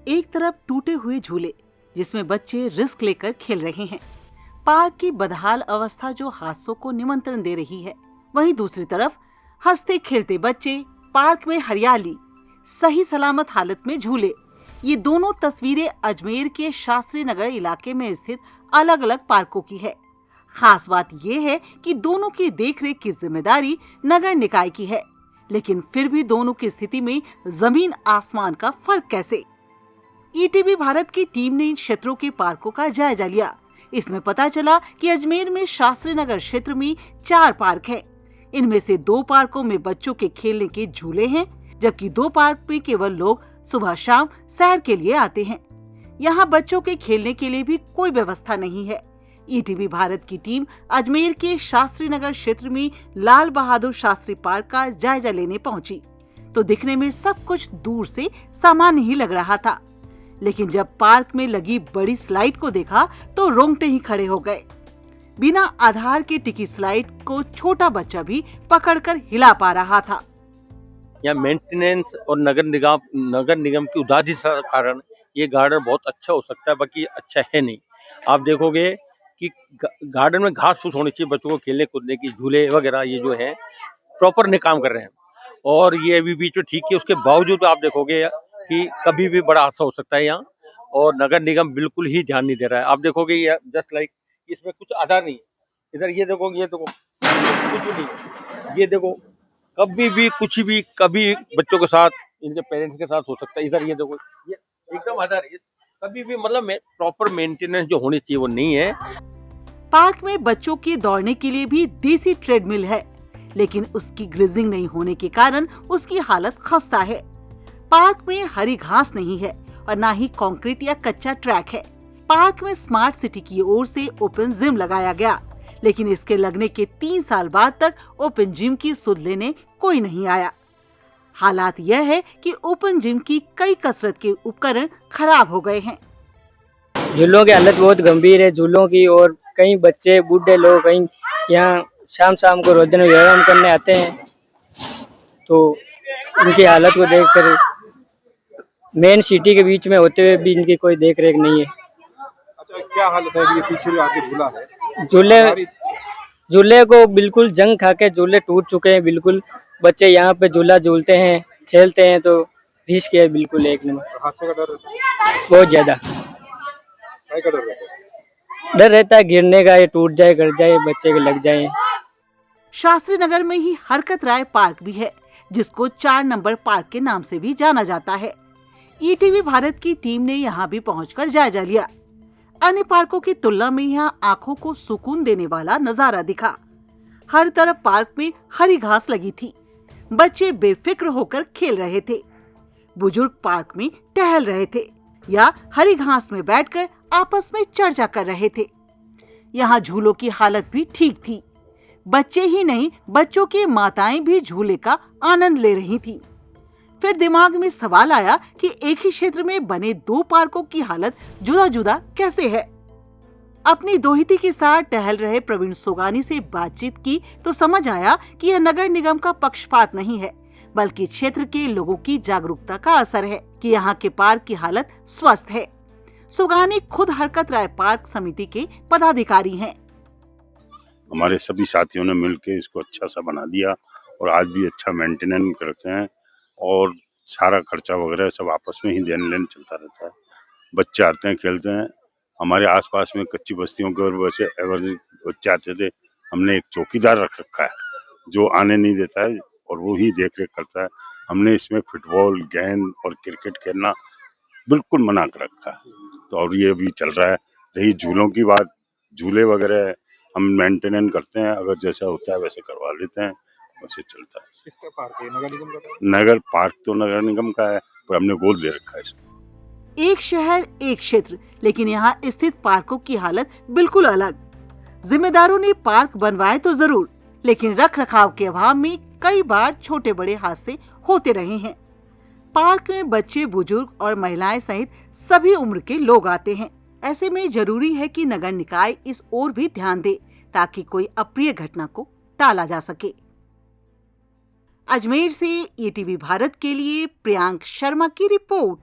एक तरफ टूटे हुए झूले जिसमें बच्चे रिस्क लेकर खेल रहे हैं, पार्क की बदहाल अवस्था जो हादसों को निमंत्रण दे रही है, वहीं दूसरी तरफ हंसते खेलते बच्चे, पार्क में हरियाली, सही सलामत हालत में झूले। ये दोनों तस्वीरें अजमेर के शास्त्री नगर इलाके में स्थित अलग अलग पार्कों की है। खास बात यह है कि दोनों की देखरेख की जिम्मेदारी नगर निकाय की है, लेकिन फिर भी दोनों की स्थिति में जमीन आसमान का फर्क कैसे? ईटीवी भारत की टीम ने इन क्षेत्रों के पार्कों का जायजा लिया। इसमें पता चला कि अजमेर में शास्त्री नगर क्षेत्र में 4 पार्क हैं। इनमें से 2 पार्कों में बच्चों के खेलने के झूले हैं, जबकि 2 पार्क में केवल लोग सुबह शाम सैर के लिए आते हैं। यहाँ बच्चों के खेलने के लिए भी कोई व्यवस्था नहीं है। ईटीवी भारत की टीम अजमेर के शास्त्री नगर क्षेत्र में लाल बहादुर शास्त्री पार्क का जायजा लेने पहुंची तो दिखने में सब कुछ दूर से सामान्य ही लग रहा था, लेकिन जब पार्क में लगी बड़ी स्लाइड को देखा तो रोंगटे ही खड़े हो गए। बिना आधार के टिकी स्लाइड को छोटा बच्चा भी पकड़कर हिला पा रहा था। यहाँ मेंटेनेंस और नगर निगम की उदासीनता के कारण ये गार्डन बहुत अच्छा हो सकता है, बाकी अच्छा है नहीं। आप देखोगे कि गार्डन में घास फूस होनी चाहिए, बच्चों को खेलने कूदने की, झूले वगैरह ये जो है प्रॉपर नहीं काम कर रहे हैं, और ये अभी बीच में ठीक है। उसके बावजूद आप देखोगे कि कभी भी बड़ा हादसा हो सकता है यहाँ, और नगर निगम बिल्कुल ही ध्यान नहीं दे रहा है। आप देखोगे ये जस्ट लाइक इसमें कुछ आधार नहीं है। इधर ये देखो कुछ भी नहीं। ये देखो कभी भी कुछ भी कभी बच्चों के साथ, इनके पेरेंट्स के साथ हो सकता है। इधर ये देखो ये एकदम आधार है, कभी भी मतलब प्रॉपर मेंटेनेंस जो होनी चाहिए वो नहीं है। पार्क में बच्चों के दौड़ने के लिए भी देसी ट्रेडमिल है, लेकिन उसकी ग्रीजिंग नहीं होने के कारण उसकी हालत खस्ता है। पार्क में हरी घास नहीं है और न ही कंक्रीट या कच्चा ट्रैक है। पार्क में स्मार्ट सिटी की ओर से ओपन जिम लगाया गया, लेकिन इसके लगने के 3 साल बाद तक ओपन जिम की सुध लेने कोई नहीं आया। हालात यह है कि ओपन जिम की कई कसरत के उपकरण खराब हो गए हैं। झूलों की हालत बहुत गंभीर है झूलों की, और कई बच्चे बूढ़े लोग कहीं यहाँ शाम को रोज दिन व्यायाम करने आते हैं, तो इनकी हालत को देखकर मेन सिटी के बीच में होते हुए भी इनकी कोई देख रेख नहीं है। अच्छा, क्या हालत है? ये पीछे जो आगे झूला है, झूले को बिल्कुल जंग खा के झूले टूट चुके हैं बिल्कुल। बच्चे यहाँ पे झूला झूलते हैं, खेलते हैं तो रिस्क है बिल्कुल एक नंबर। हादसे का डर रहता है? बहुत ज्यादा डर रहता है गिरने का, ये टूट जाए, गिर जाए, बच्चे के लग जाए। शास्त्री नगर में ही हरकत राय पार्क भी है, जिसको 4 नंबर पार्क के नाम से भी जाना जाता है। ईटीवी भारत की टीम ने यहाँ भी पहुंचकर जायजा लिया। अन्य पार्कों की तुलना में यहाँ आंखों को सुकून देने वाला नजारा दिखा। हर तरफ पार्क में हरी घास लगी थी, बच्चे बेफिक्र होकर खेल रहे थे, बुजुर्ग पार्क में टहल रहे थे या हरी घास में बैठकर आपस में चर्चा कर रहे थे। यहाँ झूलों की हालत भी ठीक थी। बच्चे ही नहीं, बच्चों की माताएं भी झूले का आनंद ले रही थीं। फिर दिमाग में सवाल आया कि एक ही क्षेत्र में बने 2 पार्कों की हालत जुदा जुदा कैसे है। अपनी दोहिती के साथ टहल रहे प्रवीण सोगानी से बातचीत की तो समझ आया कि यह नगर निगम का पक्षपात नहीं है, बल्कि क्षेत्र के लोगों की जागरूकता का असर है कि यहाँ के पार्क की हालत स्वस्थ है। सोगानी खुद हरकत राय पार्क समिति के पदाधिकारी हैं। हमारे सभी साथियों ने मिलकर इसको अच्छा सा बना दिया और आज भी अच्छा मेंटेनेंस करते हैं, और सारा खर्चा वगैरह सब आपस में ही देन लेन चलता रहता है। बच्चे आते हैं, खेलते हैं। हमारे आसपास में कच्ची बस्तियों के और वैसे एवरेज बच्चे आते थे। हमने एक चौकीदार रख रखा है जो आने नहीं देता है और वो ही देख रेख करता है। हमने इसमें फुटबॉल, गेंद और क्रिकेट खेलना बिल्कुल मना कर रखा है, तो और ये भी चल रहा है। रही झूलों की बात, झूले वगैरह हम मेंटेनेंस करते हैं, अगर जैसा होता है वैसे करवा लेते हैं, वैसे चलता है। किसका पार्क है? नगर निगम का? नगर पार्क तो नगर निगम का है, पर हमने गोद दे रखा है इसको। एक शहर एक क्षेत्र, लेकिन यहाँ स्थित पार्कों की हालत बिल्कुल अलग। जिम्मेदारों ने पार्क बनवाए तो जरूर, लेकिन रख रखाव के अभाव में कई बार छोटे बड़े हादसे होते रहे हैं। पार्क में बच्चे, बुजुर्ग और महिलाएं सहित सभी उम्र के लोग आते हैं। ऐसे में जरूरी है कि नगर निकाय इस ओर भी ध्यान दे ताकि कोई अप्रिय घटना को टाला जा सके। अजमेर से ईटीवी भारत के लिए प्रियांक शर्मा की रिपोर्ट।